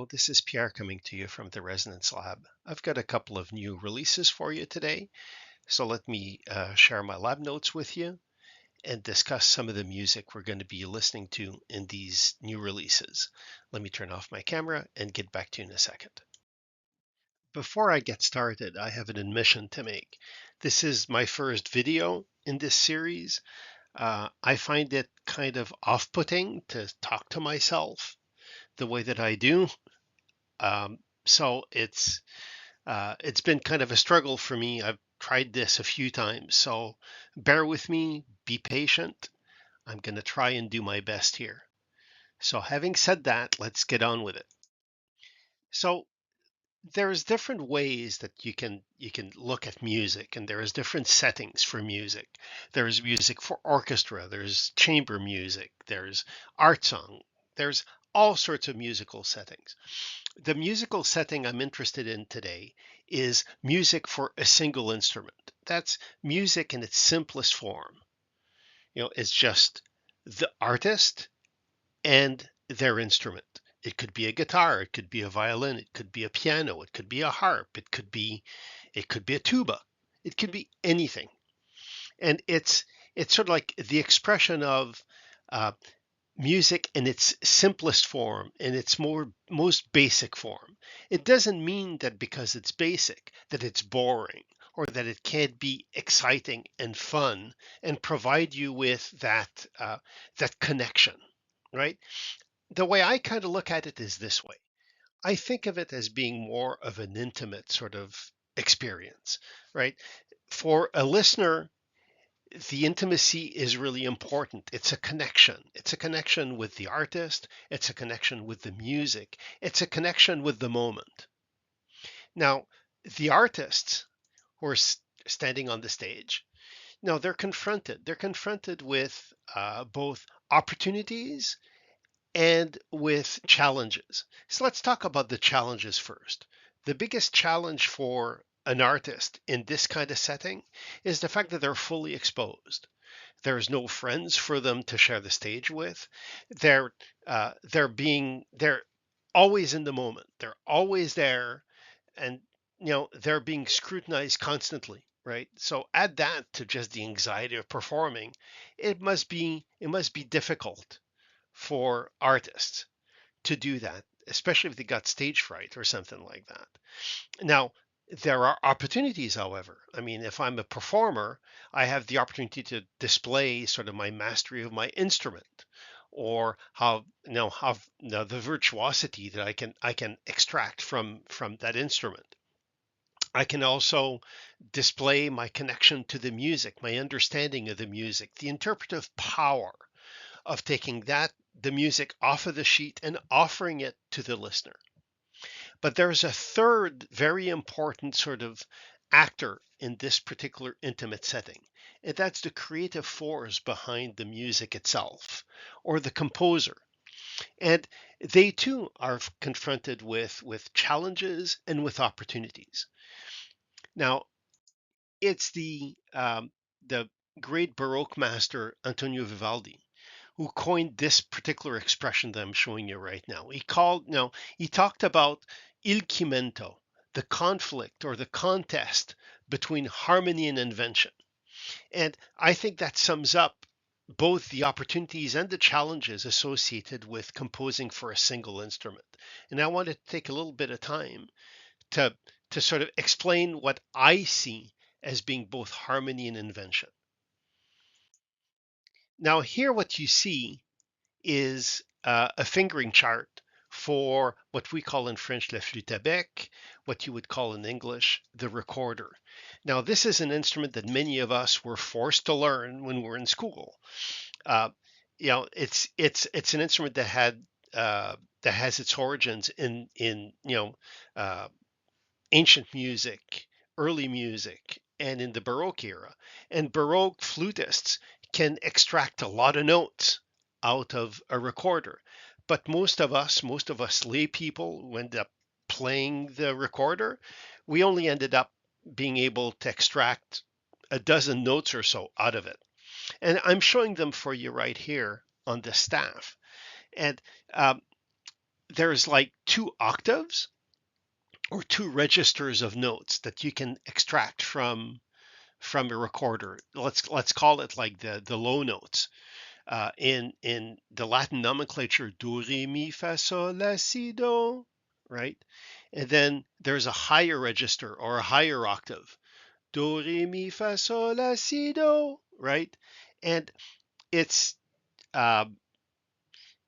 Hello, this is Pierre coming to you from the Resonance Lab. I've got a couple of new releases for you today, so let me share my lab notes with you and discuss some of the music we're going to be listening to in these new releases. Let me turn off my camera and get back to you in a second. Before I get started, I have an admission to make. This is my first video in this series. I find it kind of off-putting to talk to myself the way that I do. So it's been kind of a struggle for me. I've tried this a few times, so bear with me, be patient. I'm going to try and do my best here. So having said that, let's get on with it. So there's different ways that you can look at music, and there's different settings for music. There's music for orchestra, there's chamber music, there's art song, there's all sorts of musical settings. The musical setting I'm interested in today is music for a single instrument. That's music in its simplest form. It's just the artist and their instrument. It could be a guitar, it could be a violin, it could be a piano, it could be a harp, it could be a tuba, it could be anything. And it's sort of like the expression of uh, music in its simplest form, in its most basic form. It doesn't mean that because it's basic that it's boring or that it can't be exciting and fun and provide you with that connection, right? The way I kind of look at it is this way. I think of it as being more of an intimate sort of experience, right? For a listener, the intimacy is really important. It's a connection. It's a connection with the artist. It's a connection with the music. It's a connection with the moment. Now, the artists who are standing on the stage, now they're confronted. They're confronted with both opportunities and with challenges. So let's talk about the challenges first. The biggest challenge for an artist in this kind of setting is the fact that they're fully exposed. There's no friends for them to share the stage with. They're always in the moment. They're always there, and they're being scrutinized constantly, right? So add that to just the anxiety of performing. It must be difficult for artists to do that, especially if they got stage fright or something like that. Now, there are opportunities, however. I mean, if I'm a performer, I have the opportunity to display sort of my mastery of my instrument, or the virtuosity that I can extract from that instrument. I can also display my connection to the music, my understanding of the music, the interpretive power of taking the music off of the sheet and offering it to the listener. But there's a third very important sort of actor in this particular intimate setting, and that's the creative force behind the music itself, or the composer. And they too are confronted with challenges and with opportunities. Now, it's the great Baroque master Antonio Vivaldi who coined this particular expression that I'm showing you right now. He talked about il cimento, the conflict or the contest between harmony and invention. And I think that sums up both the opportunities and the challenges associated with composing for a single instrument. And I want to take a little bit of time to sort of explain what I see as being both harmony and invention. Now, here what you see is a fingering chart for what we call in French la flûte à bec, what you would call in English the recorder. Now, this is an instrument that many of us were forced to learn when we were in school. It's an instrument that has its origins in ancient music, early music, and in the Baroque era. And Baroque flutists can extract a lot of notes out of a recorder. But most of us lay people who end up playing the recorder, we only ended up being able to extract a dozen notes or so out of it. And I'm showing them for you right here on the staff. And there's like two octaves or two registers of notes that you can extract from a recorder. Let's call it like the low notes. In the Latin nomenclature, do, re, mi, fa, sol, la, si, do, right? And then there's a higher register or a higher octave, do, re, mi, fa, sol, la, si, do, right? And it's uh,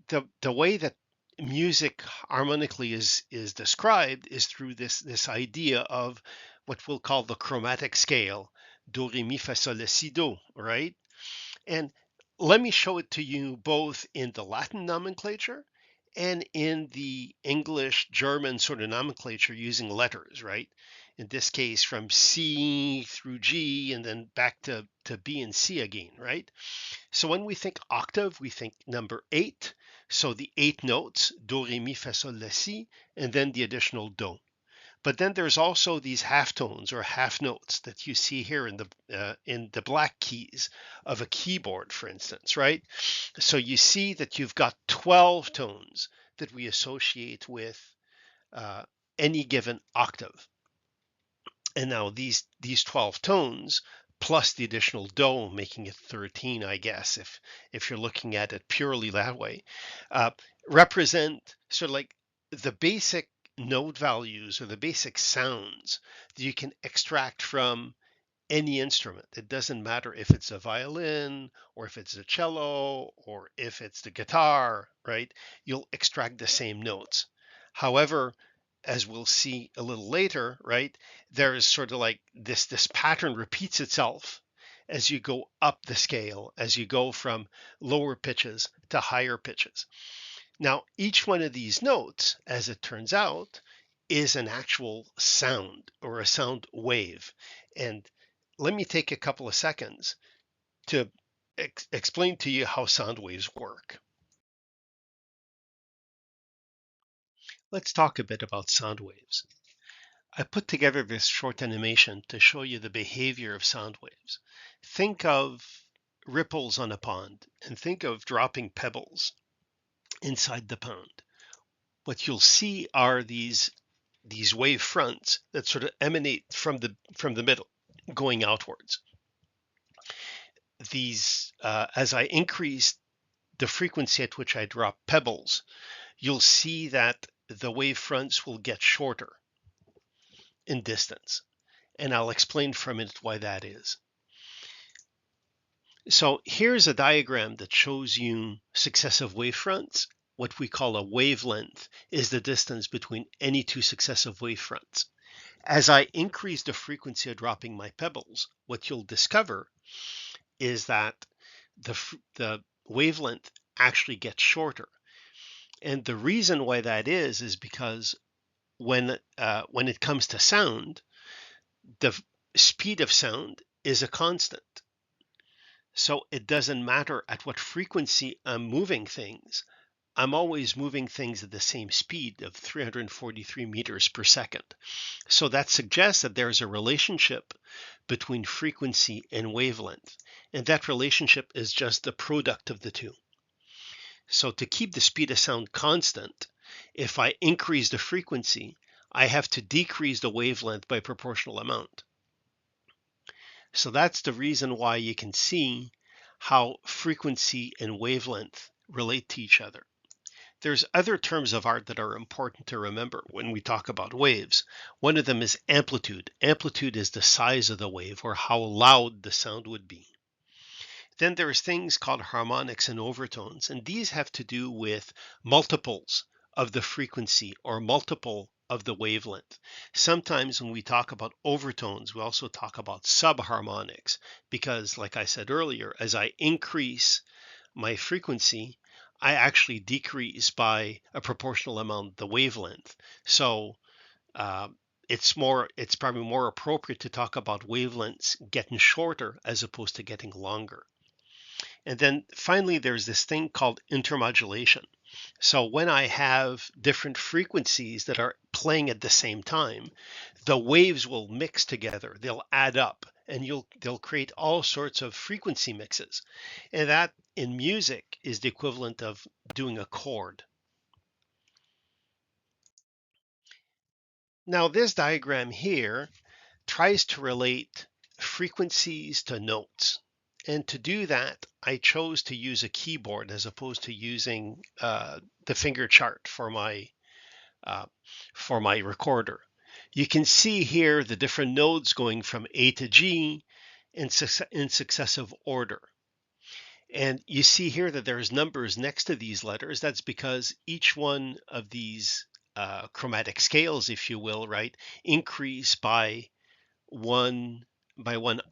the way that music harmonically is described is through this idea of what we'll call the chromatic scale, do, re, mi, fa, sol, la, si, do, right? And let me show it to you both in the Latin nomenclature and in the English German sort of nomenclature using letters, right? In this case, from C through G and then back to B and C again, right? So when we think octave, we think number 8. So the 8 notes, do, re, mi, fa, sol, la, si, and then the additional do. But then there's also these half tones or half notes that you see here in the black keys of a keyboard, for instance, right? So you see that you've got 12 tones that we associate with uh, any given octave. And now these 12 tones plus the additional do, making it 13, I guess, if you're looking at it purely that way, uh, represent sort of like the basic note values or the basic sounds that you can extract from any instrument. It doesn't matter if it's a violin or if it's a cello or if it's the guitar, right? You'll extract the same notes. However, as we'll see a little later, right, there is sort of like this pattern repeats itself as you go up the scale, as you go from lower pitches to higher pitches. Now, each one of these notes, as it turns out, is an actual sound or a sound wave. And let me take a couple of seconds to explain to you how sound waves work. Let's talk a bit about sound waves. I put together this short animation to show you the behavior of sound waves. Think of ripples on a pond and think of dropping pebbles inside the pond. What you'll see are these wave fronts that sort of emanate from the middle, going outwards. These, as I increase the frequency at which I drop pebbles, you'll see that the wave fronts will get shorter in distance, and I'll explain for a minute why that is. So here's a diagram that shows you successive wave fronts. What we call a wavelength is the distance between any two successive wave fronts. As I increase the frequency of dropping my pebbles, what you'll discover is that the wavelength actually gets shorter. And the reason why that is because when it comes to sound, the speed of sound is a constant. So it doesn't matter at what frequency I'm moving things. I'm always moving things at the same speed of 343 meters per second. So that suggests that there's a relationship between frequency and wavelength. And that relationship is just the product of the two. So to keep the speed of sound constant, if I increase the frequency, I have to decrease the wavelength by proportional amount. So that's the reason why you can see how frequency and wavelength relate to each other. There's other terms of art that are important to remember when we talk about waves. One of them is amplitude. Amplitude is the size of the wave or how loud the sound would be. Then there's things called harmonics and overtones, and these have to do with multiples of the frequency or multiple of the wavelength. Sometimes when we talk about overtones, we also talk about subharmonics because, like I said earlier, as I increase my frequency, I actually decrease by a proportional amount the wavelength. So it's probably more appropriate to talk about wavelengths getting shorter as opposed to getting longer. And then finally, there's this thing called intermodulation. So when I have different frequencies that are playing at the same time, the waves will mix together. They'll add up and they'll create all sorts of frequency mixes. And that in music is the equivalent of doing a chord. Now this diagram here tries to relate frequencies to notes. And to do that, I chose to use a keyboard as opposed to using the finger chart uh, for my recorder. You can see here the different nodes going from A to G in successive order. And you see here that there's numbers next to these letters. That's because each one of these chromatic scales, if you will, right, increase by one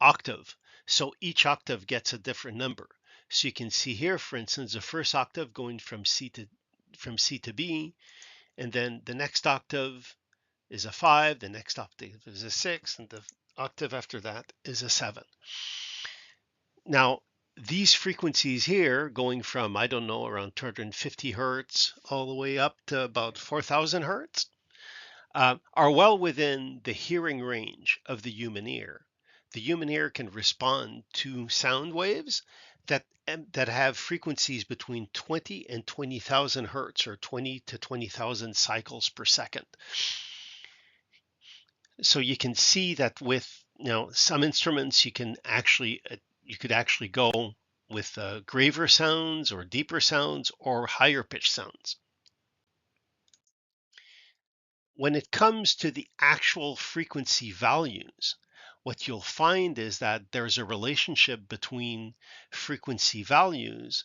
octave. So each octave gets a different number. So you can see here, for instance, the first octave going from C to B, and then the next octave is a 5, the next octave is a 6, and the octave after that is a 7. Now, these frequencies here going from, I don't know, around 250 hertz all the way up to about 4,000 hertz are well within the hearing range of the human ear. The human ear can respond to sound waves that have frequencies between 20 and 20,000 hertz, or 20 to 20,000 cycles per second. So you can see that with some instruments you could actually go with graver sounds or deeper sounds or higher pitch sounds. When it comes to the actual frequency values, what you'll find is that there's a relationship between frequency values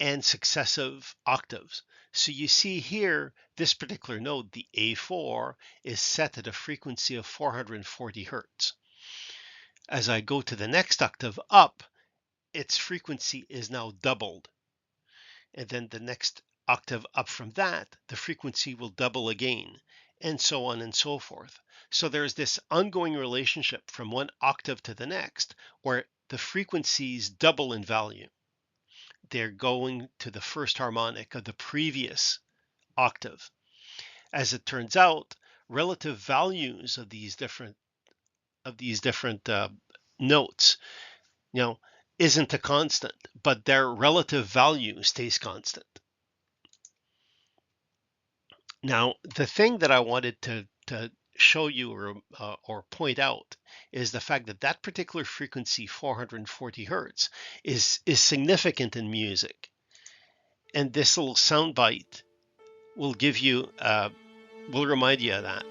and successive octaves. So you see here, this particular note, the A4, is set at a frequency of 440 hertz. As I go to the next octave up, its frequency is now doubled. And then the next octave up from that, the frequency will double again, and so on and so forth. So there's this ongoing relationship from one octave to the next where the frequencies double in value. They're going to the first harmonic of the previous octave. As it turns out, relative values of these different notes, isn't a constant, but their relative value stays constant. Now, the thing that I wanted to show you or point out is the fact that that particular frequency, 440 hertz, is significant in music. And this little soundbite will remind you of that.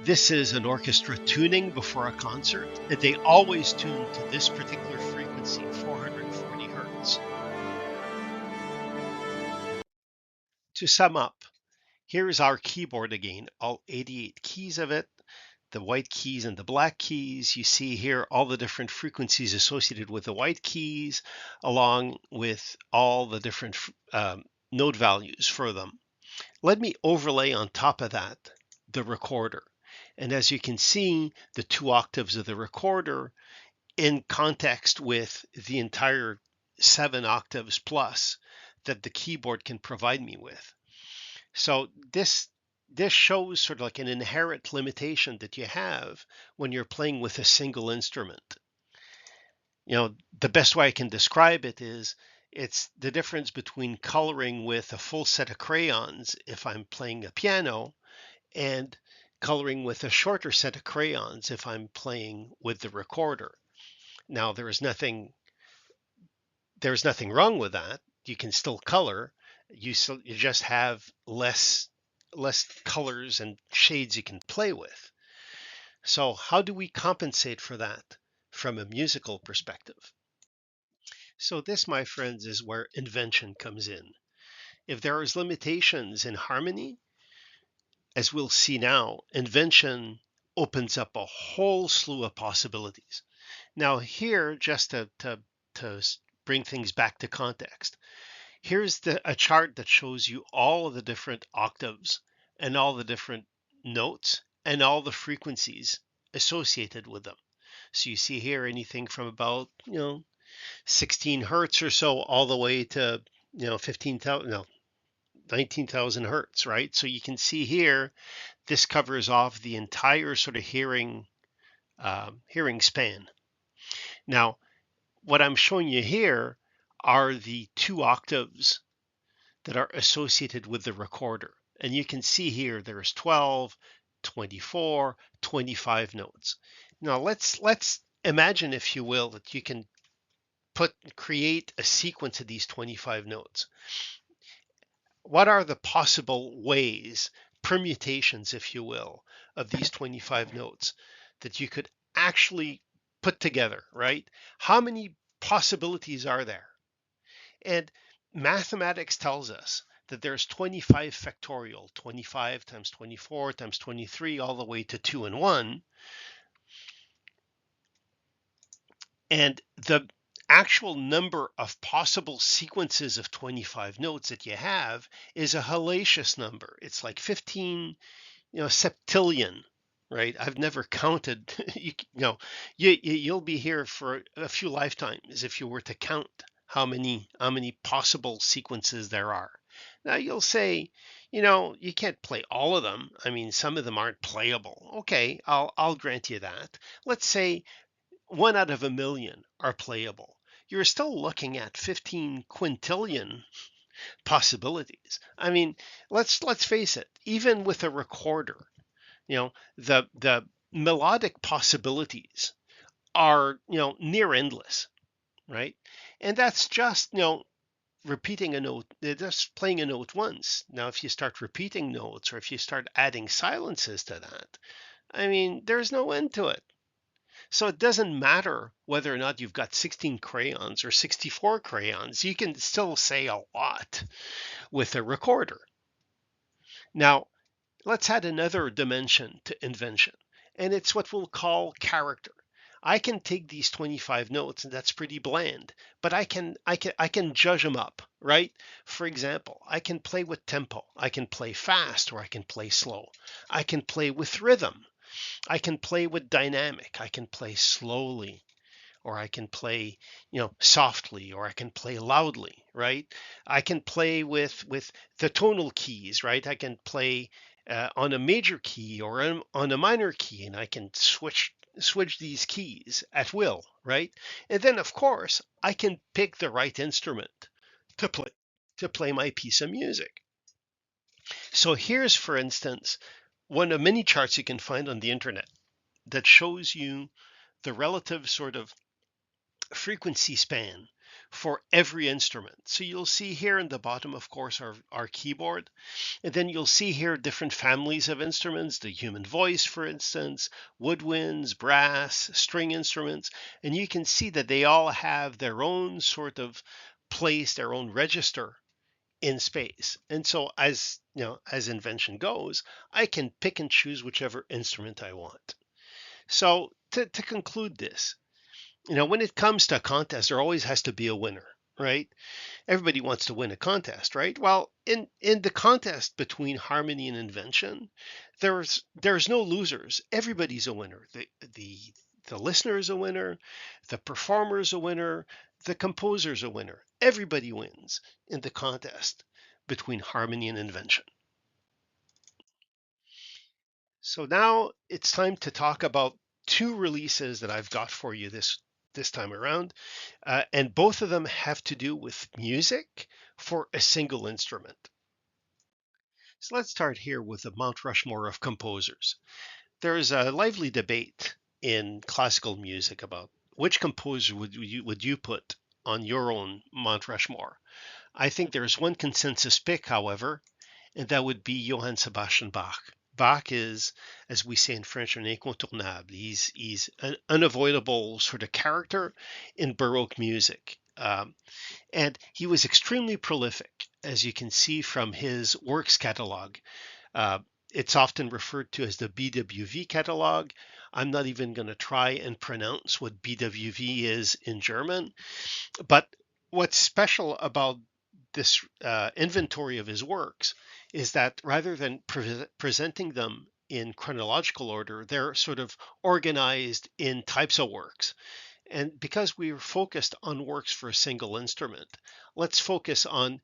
This is an orchestra tuning before a concert, and they always tune to this particular frequency, 440 hertz. To sum up, here is our keyboard again, all 88 keys of it, the white keys and the black keys. You see here all the different frequencies associated with the white keys, along with all the different note values for them. Let me overlay on top of that the recorder. And as you can see, the 2 octaves of the recorder in context with the entire 7 octaves plus that the keyboard can provide me with. So this shows sort of like an inherent limitation that you have when you're playing with a single instrument. The best way I can describe it is it's the difference between coloring with a full set of crayons if I'm playing a piano, and coloring with a shorter set of crayons if I'm playing with the recorder. Now, there's nothing wrong with that. You can still color. You just have less colors and shades you can play with. So how do we compensate for that from a musical perspective? So this, my friends, is where invention comes in. If there is limitations in harmony, as we'll see now, invention opens up a whole slew of possibilities. Now here, just to bring things back to context, here's a chart that shows you all of the different octaves and all the different notes and all the frequencies associated with them. So you see here anything from about 16 hertz or so all the way to 19,000 hertz, right? So you can see here this covers off the entire sort of hearing span. Now, what I'm showing you here are the 2 octaves that are associated with the recorder. And you can see here there's 12, 24, 25 notes. Now let's imagine, if you will, that you can create a sequence of these 25 notes. What are the possible ways, permutations, if you will, of these 25 notes that you could actually put together, right? How many possibilities are there? And mathematics tells us that there's 25 factorial, 25 times 24 times 23, all the way to 2 and 1. And the actual number of possible sequences of 25 notes that you have is a hellacious number. It's like 15, septillion, right? I've never counted. You'll be here for a few lifetimes if you were to count how many possible sequences there are. Now you'll say, you can't play all of them. I mean, some of them aren't playable. Okay, I'll grant you that. Let's say 1 out of a million are playable. You're still looking at 15 quintillion possibilities. I mean, let's face it. Even with a recorder, the melodic possibilities are near endless, right? And that's just repeating a note, just playing a note once. Now, if you start repeating notes, or if you start adding silences to that, I mean, there's no end to it. So it doesn't matter whether or not you've got 16 crayons or 64 crayons, you can still say a lot with a recorder. Now, let's add another dimension to invention, and it's what we'll call character. I can take these 25 notes, and that's pretty bland, but I can judge them up, right? For example, I can play with tempo. I can play fast, or I can play slow. I can play with rhythm. I can play with dynamic. I can play slowly, or I can play, softly, or I can play loudly, right? I can play with the tonal keys, right? I can play on a major key or on a minor key, and I can switch these keys at will, right? And then, of course, I can pick the right instrument to play my piece of music. So here's, for instance, one of many charts you can find on the internet that shows you the relative sort of frequency span for every instrument. So you'll see here in the bottom, of course, our keyboard. And then you'll see here different families of instruments, the human voice, for instance, woodwinds, brass, string instruments. And you can see that they all have their own sort of place, their own register in space. And so as invention goes, I can pick and choose whichever instrument I want. So to conclude this, when it comes to a contest, there always has to be a winner, right? Everybody wants to win a contest, right? Well, in the contest between harmony and invention, there's no losers. Everybody's a winner. The listener is a winner, the performer is a winner, the composer is a winner. Everybody wins in the contest between harmony and invention. So now it's time to talk about 2 releases that I've got for you this time around, and both of them have to do with music for a single instrument. So let's start here with the Mount Rushmore of composers. There's a lively debate in classical music about which composer would you put on your own Mount Rushmore. I think there's one consensus pick, however, and that would be Johann Sebastian Bach. Bach is, as we say in French, an incontournable. He's an unavoidable sort of character in Baroque music. And he was extremely prolific, as you can see from his works catalog. It's often referred to as the BWV catalog. I'm not even going to try and pronounce what BWV is in German. But what's special about this inventory of his works is that rather than presenting them in chronological order, they're sort of organized in types of works. And because we were focused on works for a single instrument, let's focus on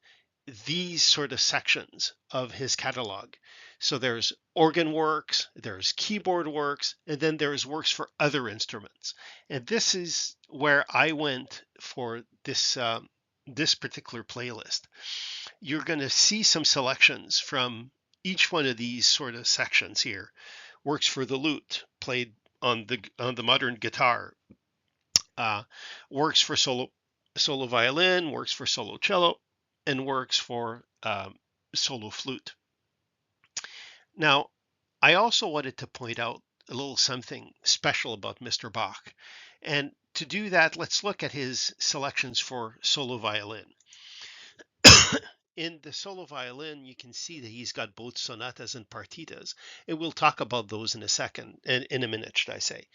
these sort of sections of his catalog. So there's organ works, there's keyboard works, and then there's works for other instruments. And this is where I went for this particular playlist. You're going to see some selections from each one of these sort of sections here, works for the lute, played on the modern guitar, works for solo violin, works for solo cello, and works for solo flute. Now, I also wanted to point out a little something special about Mr. Bach. And to do that, let's look at his selections for solo violin. In the solo violin, you can see that he's got both sonatas and partitas, and we'll talk about those in a second, in a minute, should I say.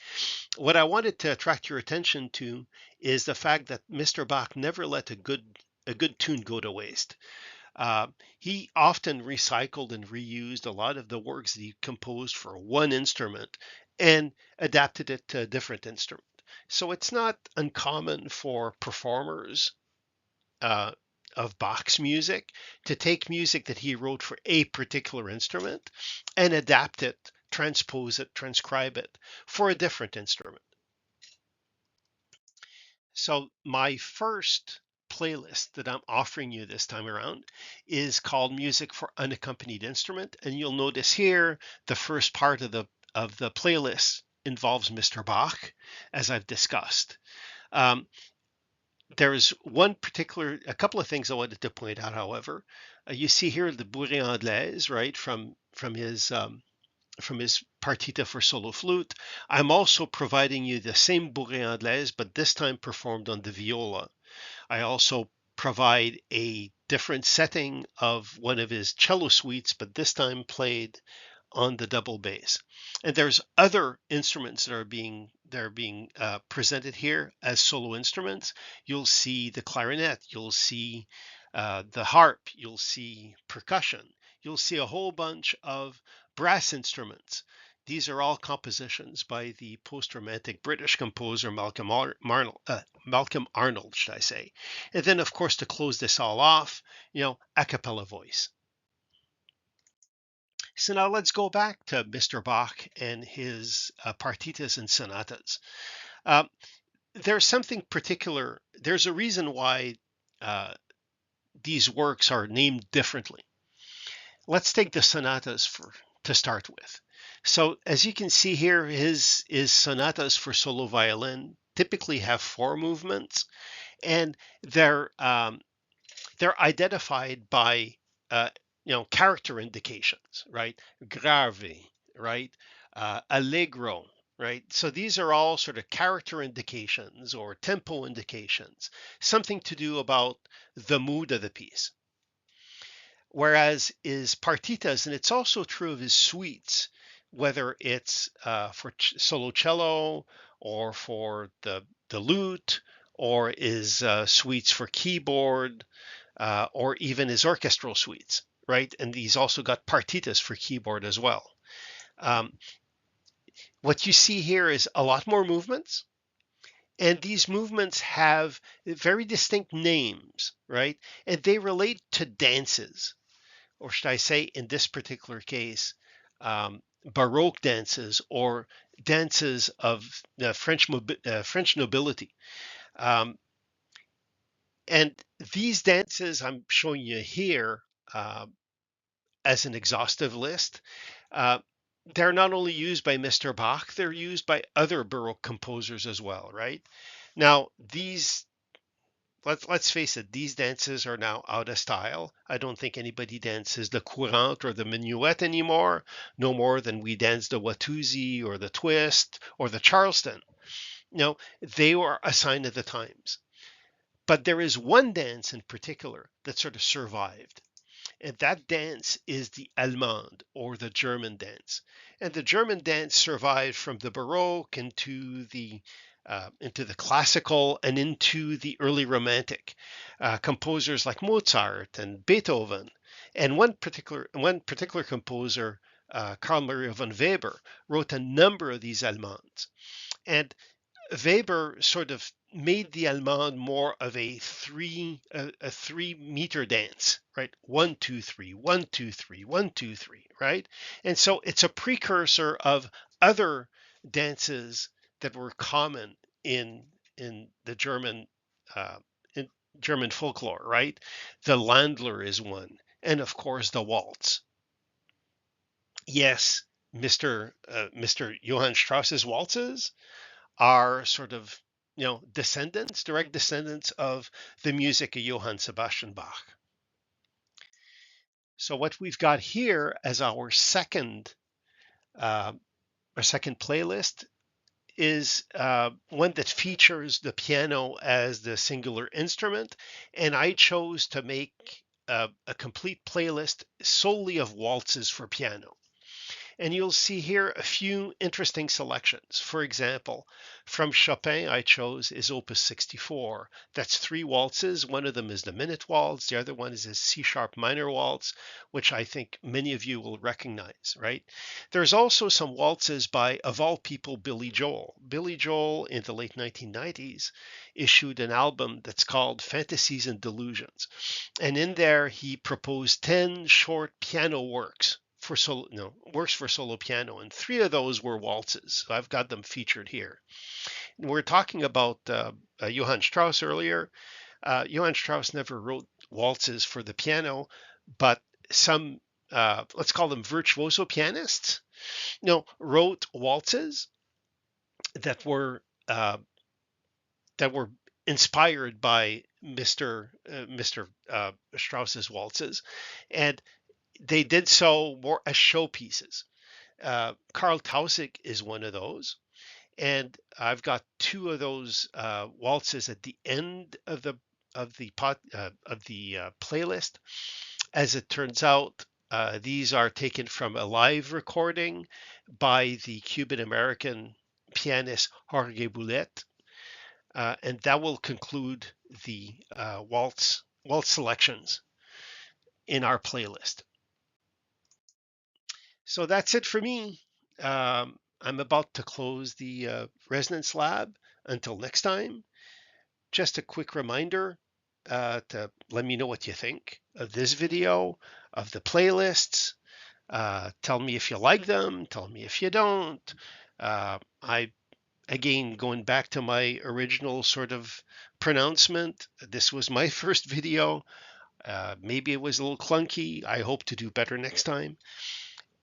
What I wanted to attract your attention to is the fact that Mr. Bach never let a good tune go to waste. He often recycled and reused a lot of the works that he composed for one instrument and adapted it to a different instrument. So it's not uncommon for performers uh, of Bach's music to take music that he wrote for a particular instrument and adapt it, transpose it, transcribe it for a different instrument. So my first playlist that I'm offering you this time around is called Music for Unaccompanied Instrument, and you'll notice here the first part of the playlist involves Mr. Bach, as I've discussed. There's a couple of things I wanted to point out, however. You see here the Bourrée Anglaise, right, from his partita for solo flute. I'm also providing you the same Bourrée Anglaise, but this time performed on the viola. I also provide a different setting of one of his cello suites, but this time played on the double bass. And there's other instruments that are being presented here as solo instruments. You'll see the clarinet, you'll see the harp, you'll see percussion, you'll see a whole bunch of brass instruments. These are all compositions by the post-romantic British composer Malcolm Arnold, should I say. And then, of course, to close this all off, a cappella voice. So now let's go back to Mr. Bach and his partitas and sonatas. There's something particular. There's a reason why these works are named differently. Let's take the sonatas to start with. So as you can see here, his sonatas for solo violin typically have 4 movements, and they're identified by character indications, right? Grave, right? Allegro, right? So these are all sort of character indications or tempo indications, something to do about the mood of the piece. Whereas his partitas, and it's also true of his suites, whether it's for solo cello or for the lute, or his suites for keyboard, or even his orchestral suites, right? And he's also got partitas for keyboard as well. What you see here is a lot more movements, and these movements have very distinct names, right? And they relate to dances, or should I say, in this particular case, Baroque dances or dances of the French nobility. And these dances I'm showing you here as an exhaustive list. They're not only used by Mr. Bach, they're used by other Baroque composers as well, right? Now, let's face it, these dances are now out of style. I don't think anybody dances the courante or the minuet anymore, no more than we dance the Watusi or the twist or the Charleston. No, they were a sign of the times. But there is one dance in particular that sort of survived. And that dance is the Allemande, or the German dance. And the German dance survived from the Baroque into the classical and into the early Romantic. Composers like Mozart and Beethoven, and one particular composer, Carl Maria von Weber, wrote a number of these Allemandes. And Weber sort of made the Allemande more of a 3-meter dance, right? 1, 2, 3, 1, 2, 3, 1, 2, 3, right? And so it's a precursor of other dances that were common in the German German folklore, right? The Landler is one, and of course the waltz. Yes, Mr. Johann Strauss's waltzes are sort of, descendants, direct descendants of the music of Johann Sebastian Bach. So what we've got here as uh, our second playlist is one that features the piano as the singular instrument, and I chose to make a complete playlist solely of waltzes for piano. And you'll see here a few interesting selections. For example, from Chopin, I chose his Opus 64. That's three waltzes. One of them is the Minute Waltz. The other one is his C-sharp minor waltz, which I think many of you will recognize, right? There's also some waltzes by, of all people, Billy Joel. Billy Joel, in the late 1990s, issued an album that's called Fantasies and Delusions. And in there, he proposed 10 short piano works for solo, works for solo piano, and three of those were waltzes. So I've got them featured here. And we're talking about Johann Strauss earlier. Johann Strauss never wrote waltzes for the piano, but some, let's call them virtuoso pianists, wrote waltzes that were uh, inspired by Mr. Strauss's waltzes, and they did so more as showpieces. Karl Tausig is one of those, and I've got two of those waltzes at the end of the playlist. As it turns out, these are taken from a live recording by the Cuban American pianist Jorge Boulet, and that will conclude the waltz selections in our playlist. So that's it for me. I'm about to close the Resonance Lab. Until next time, just a quick reminder to let me know what you think of this video, of the playlists. Tell me if you like them. Tell me if you don't. Again, going back to my original sort of pronouncement, this was my first video. Maybe it was a little clunky. I hope to do better next time.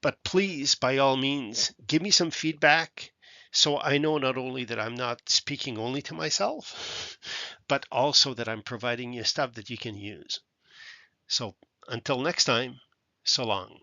But please, by all means, give me some feedback so I know not only that I'm not speaking only to myself, but also that I'm providing you stuff that you can use. So until next time, so long.